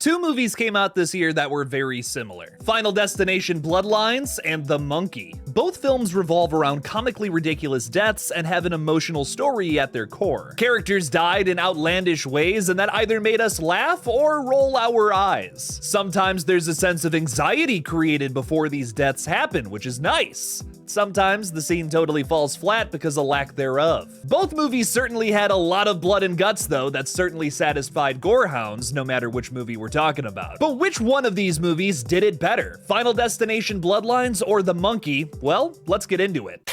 Two movies came out this year that were very similar. Final Destination Bloodlines and The Monkey. Both films revolve around comically ridiculous deaths and have an emotional story at their core. Characters died in outlandish ways and that either made us laugh or roll our eyes. Sometimes there's a sense of anxiety created before these deaths happen, which is nice. Sometimes the scene totally falls flat because of lack thereof. Both movies certainly had a lot of blood and guts though that certainly satisfied gorehounds, no matter which movie we're talking about. But which one of these movies did it better? Final Destination Bloodlines or The Monkey? Well, let's get into it.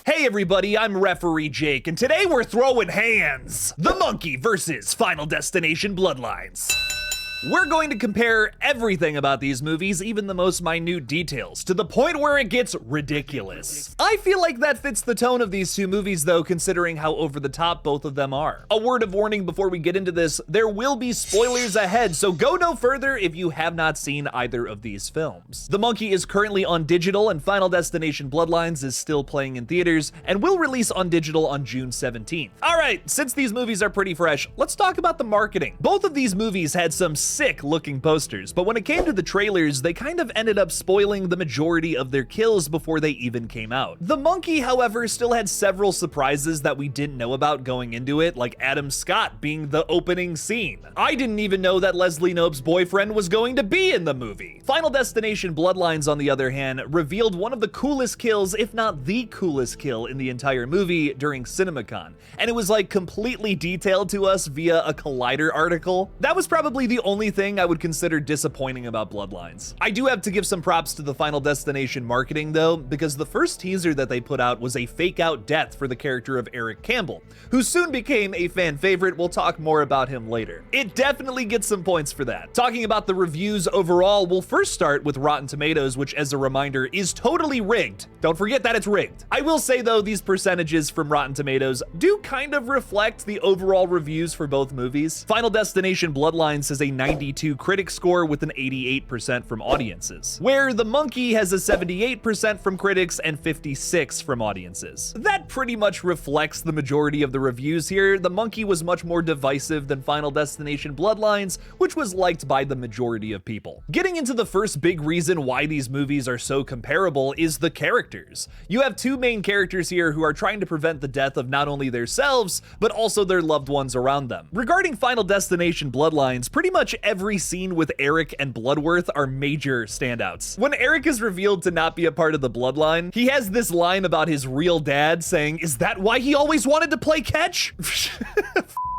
Hey everybody, I'm Referee Jake, and today we're throwing hands! The Monkey versus Final Destination Bloodlines. We're going to compare everything about these movies, even the most minute details, to the point where it gets ridiculous. I feel like that fits the tone of these two movies though, considering how over the top both of them are. A word of warning before we get into this, there will be spoilers ahead, so go no further if you have not seen either of these films. The Monkey is currently on digital and Final Destination Bloodlines is still playing in theaters and will release on digital on June 17th. Alright, since these movies are pretty fresh, let's talk about the marketing. Both of these movies had some sick looking posters, but when it came to the trailers, they kind of ended up spoiling the majority of their kills before they even came out. The Monkey, however, still had several surprises that we didn't know about going into it, like Adam Scott being the opening scene. I didn't even know that Leslie Knope's boyfriend was going to be in the movie. Final Destination Bloodlines, on the other hand, revealed one of the coolest kills, if not the coolest kill in the entire movie during CinemaCon, and it was like completely detailed to us via a Collider article. That was probably the only thing I would consider disappointing about Bloodlines. I do have to give some props to the Final Destination marketing though, because the first teaser that they put out was a fake out death for the character of Eric Campbell, who soon became a fan favorite. We'll talk more about him later. It definitely gets some points for that. Talking about the reviews overall, we'll first start with Rotten Tomatoes, which as a reminder is totally rigged. Don't forget that it's rigged. I will say though, these percentages from Rotten Tomatoes do kind of reflect the overall reviews for both movies. Final Destination Bloodlines has a 92 critic score with an 88% from audiences, where The Monkey has a 78% from critics and 56% from audiences. That pretty much reflects the majority of the reviews here. The Monkey was much more divisive than Final Destination Bloodlines, which was liked by the majority of people. Getting into the first big reason why these movies are so comparable is the characters. You have two main characters here who are trying to prevent the death of not only themselves, but also their loved ones around them. Regarding Final Destination Bloodlines, pretty much every scene with Eric and Bloodworth are major standouts. When Eric is revealed to not be a part of the bloodline, he has this line about his real dad saying, "Is that why he always wanted to play catch?"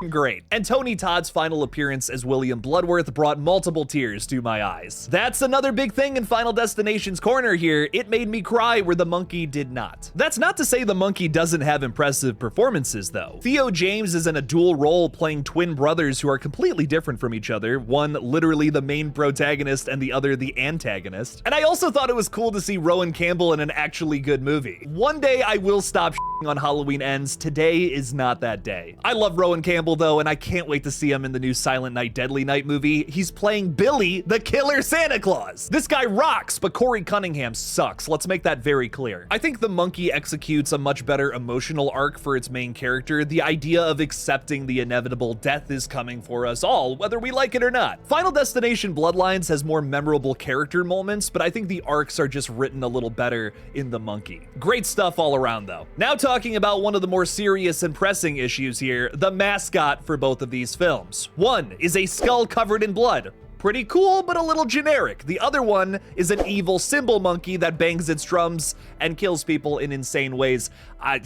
Great. And Tony Todd's final appearance as William Bloodworth brought multiple tears to my eyes. That's another big thing in Final Destination's corner here. It made me cry where The Monkey did not. That's not to say The Monkey doesn't have impressive performances though. Theo James is in a dual role playing twin brothers who are completely different from each other, one literally the main protagonist and the other the antagonist. And I also thought it was cool to see Rowan Campbell in an actually good movie. One day I will stop on Halloween Ends. Today is not that day. I love Rowan Campbell though, and I can't wait to see him in the new Silent Night Deadly Night movie. He's playing Billy, the killer Santa Claus. This guy rocks, but Corey Cunningham sucks. Let's make that very clear. I think The Monkey executes a much better emotional arc for its main character, the idea of accepting the inevitable death is coming for us all, whether we like it or not. Final Destination Bloodlines has more memorable character moments, but I think the arcs are just written a little better in The Monkey. Great stuff all around though. Now talking about one of the more serious and pressing issues here, the mascot for both of these films. One is a skull covered in blood. Pretty cool, but a little generic. The other one is an evil cymbal monkey that bangs its drums and kills people in insane ways. I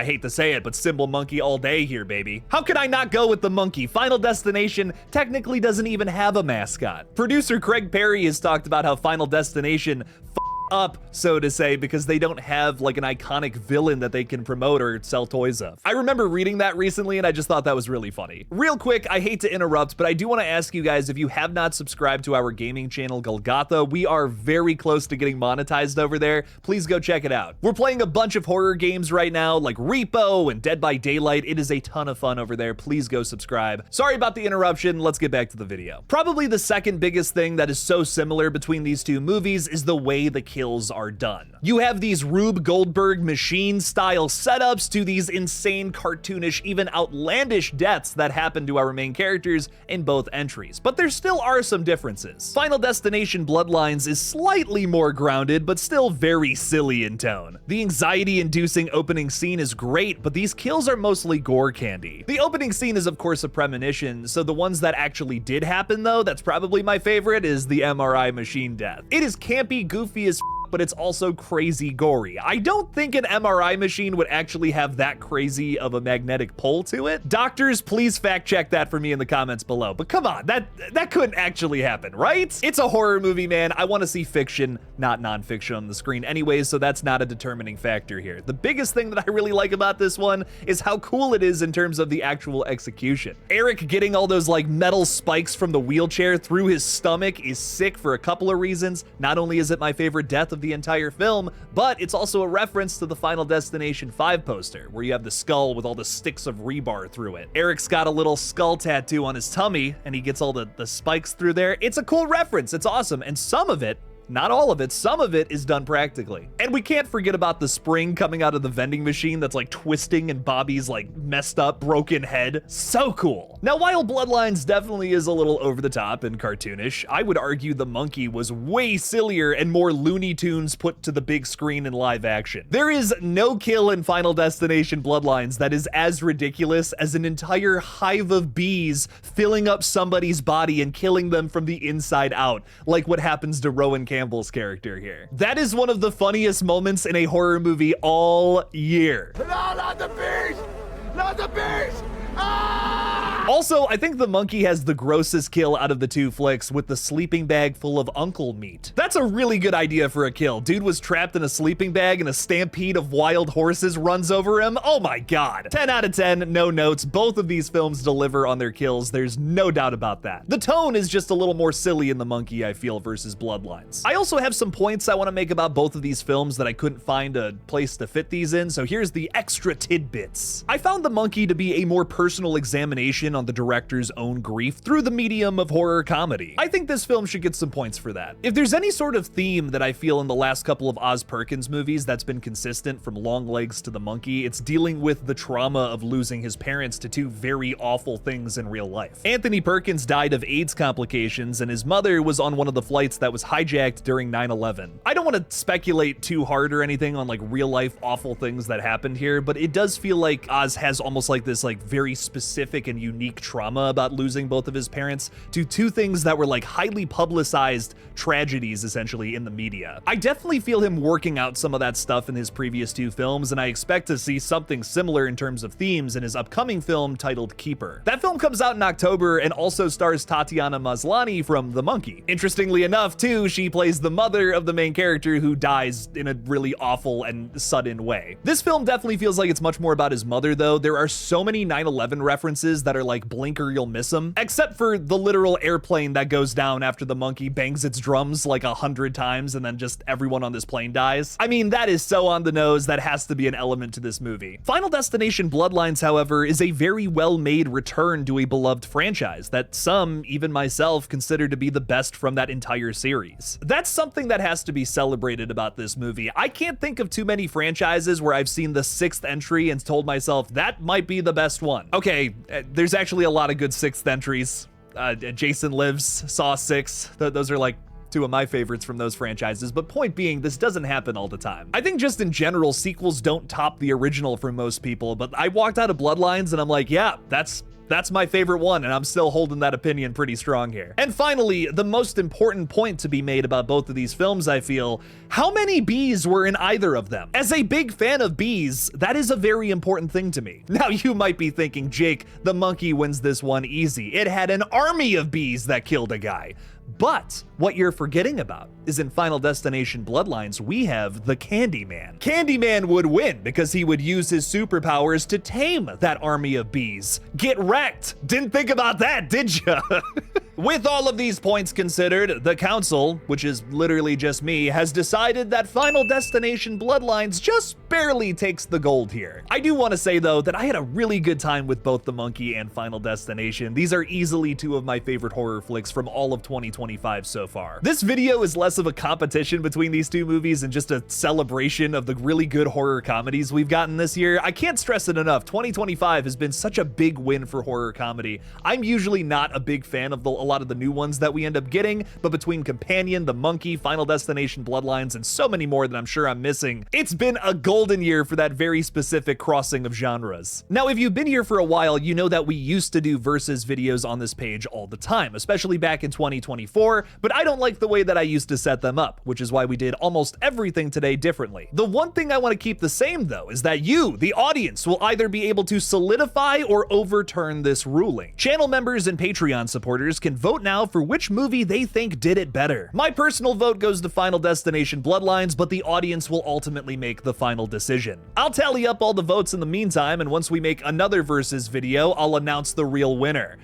hate to say it, but cymbal monkey all day here, baby. How could I not go with The Monkey? Final Destination technically doesn't even have a mascot. Producer Craig Perry has talked about how Final Destination up, so to say, because they don't have like an iconic villain that they can promote or sell toys of. I remember reading that recently and I just thought that was really funny. Real quick, I hate to interrupt, but I do want to ask you guys if you have not subscribed to our gaming channel GullGotha, we are very close to getting monetized over there. Please go check it out. We're playing a bunch of horror games right now like Repo and Dead by Daylight. It is a ton of fun over there. Please go subscribe. Sorry about the interruption. Let's get back to the video. Probably the second biggest thing that is so similar between these two movies is the way the kills are done. You have these Rube Goldberg machine-style setups to these insane, cartoonish, even outlandish deaths that happen to our main characters in both entries. But there still are some differences. Final Destination Bloodlines is slightly more grounded, but still very silly in tone. The anxiety-inducing opening scene is great, but these kills are mostly gore candy. The opening scene is of course a premonition, so the ones that actually did happen though, that's probably my favorite, is the MRI machine death. It is campy, goofy as but it's also crazy gory. I don't think an MRI machine would actually have that crazy of a magnetic pull to it. Doctors, please fact check that for me in the comments below. But come on, that couldn't actually happen, right? It's a horror movie, man. I want to see fiction, not nonfiction on the screen anyways, so that's not a determining factor here. The biggest thing that I really like about this one is how cool it is in terms of the actual execution. Eric getting all those like metal spikes from the wheelchair through his stomach is sick for a couple of reasons. Not only is it my favorite death of the entire film, but it's also a reference to the Final Destination 5 poster, where you have the skull with all the sticks of rebar through it. Eric's got a little skull tattoo on his tummy, and he gets all the spikes through there. It's a cool reference, it's awesome, and some of it, not all of it, some of it is done practically. And we can't forget about the spring coming out of the vending machine that's like twisting in Bobby's like messed up, broken head. So cool. Now, while Bloodlines definitely is a little over the top and cartoonish, I would argue the monkey was way sillier and more Looney Tunes put to the big screen in live action. There is no kill in Final Destination Bloodlines that is as ridiculous as an entire hive of bees filling up somebody's body and killing them from the inside out, like what happens to Rowan Campbell's character here. That is one of the funniest moments in a horror movie all year. No, not the beast! Not the beast! Ah! Also, I think the monkey has the grossest kill out of the two flicks with the sleeping bag full of uncle meat. That's a really good idea for a kill. Dude was trapped in a sleeping bag and a stampede of wild horses runs over him. Oh my God. 10 out of 10, no notes. Both of these films deliver on their kills. There's no doubt about that. The tone is just a little more silly in the monkey, I feel, versus Bloodlines. I also have some points I want to make about both of these films that I couldn't find a place to fit these in, so here's the extra tidbits. I found the monkey to be a more personal examination on the director's own grief through the medium of horror comedy. I think this film should get some points for that. If there's any sort of theme that I feel in the last couple of Oz Perkins movies that's been consistent from Longlegs to the monkey, it's dealing with the trauma of losing his parents to two very awful things in real life. Anthony Perkins died of AIDS complications, and his mother was on one of the flights that was hijacked during 9/11. I don't want to speculate too hard or anything on like real life awful things that happened here, but it does feel like Oz has almost like this like very specific and unique trauma about losing both of his parents to two things that were like highly publicized tragedies essentially in the media. I definitely feel him working out some of that stuff in his previous two films, and I expect to see something similar in terms of themes in his upcoming film titled Keeper. That film comes out in October and also stars Tatiana Maslany from The Monkey. Interestingly enough too, she plays the mother of the main character who dies in a really awful and sudden way. This film definitely feels like it's much more about his mother though. There are so many 9/11 references that are like blink or you'll miss them, except for the literal airplane that goes down after the monkey bangs its drums like 100 times and then just everyone on this plane dies. I mean, that is so on the nose, that has to be an element to this movie. Final Destination Bloodlines, however, is a very well-made return to a beloved franchise that some, even myself, consider to be the best from that entire series. That's something that has to be celebrated about this movie. I can't think of too many franchises where I've seen the 6th entry and told myself that might be the best one. Okay, there's actually a lot of good 6th entries. Jason Lives, Saw 6, those are like two of my favorites from those franchises, but point being, this doesn't happen all the time. I think just in general, sequels don't top the original for most people, but I walked out of Bloodlines and I'm like, yeah, that's my favorite one, and I'm still holding that opinion pretty strong here. And finally, the most important point to be made about both of these films, I feel, how many bees were in either of them? As a big fan of bees, that is a very important thing to me. Now, you might be thinking, Jake, the monkey wins this one easy. It had an army of bees that killed a guy. But what you're forgetting about is in Final Destination Bloodlines, we have the Candyman. Candyman would win because he would use his superpowers to tame that army of bees. Get wrecked. Didn't think about that, did ya? With all of these points considered, the council, which is literally just me, has decided that Final Destination Bloodlines just barely takes the gold here. I do want to say though that I had a really good time with both The Monkey and Final Destination. These are easily two of my favorite horror flicks from all of 2025 so far. This video is less of a competition between these two movies and just a celebration of the really good horror comedies we've gotten this year. I can't stress it enough, 2025 has been such a big win for horror comedy. I'm usually not a big fan of a lot of the new ones that we end up getting, but between Companion, The Monkey, Final Destination Bloodlines, and so many more that I'm sure I'm missing, it's been a golden year for that very specific crossing of genres. Now, if you've been here for a while, you know that we used to do versus videos on this page all the time, especially back in 2024, but I don't like the way that I used to set them up, which is why we did almost everything today differently. The one thing I want to keep the same though is that you, the audience, will either be able to solidify or overturn this ruling. Channel members and Patreon supporters can vote now for which movie they think did it better. My personal vote goes to Final Destination Bloodlines, but the audience will ultimately make the final decision. I'll tally up all the votes in the meantime, and once we make another versus video, I'll announce the real winner.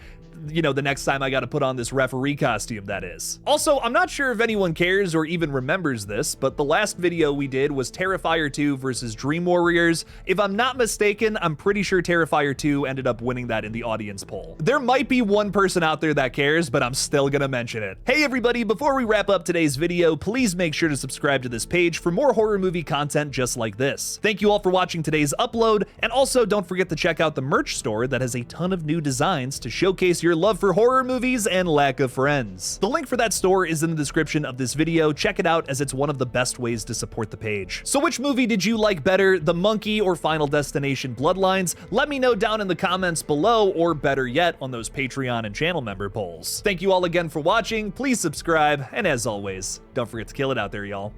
You know, the next time I gotta put on this referee costume, that is. Also, I'm not sure if anyone cares or even remembers this, but the last video we did was Terrifier 2 versus Dream Warriors. If I'm not mistaken, I'm pretty sure Terrifier 2 ended up winning that in the audience poll. There might be one person out there that cares, but I'm still gonna mention it. Hey everybody, before we wrap up today's video, please make sure to subscribe to this page for more horror movie content just like this. Thank you all for watching today's upload, and also don't forget to check out the merch store that has a ton of new designs to showcase your love for horror movies and lack of friends. The link for that store is in the description of this video. Check it out as it's one of the best ways to support the page. So which movie did you like better, The Monkey or Final Destination Bloodlines? Let me know down in the comments below, or better yet, on those Patreon and channel member polls. Thank you all again for watching, please subscribe, and as always, don't forget to kill it out there, y'all.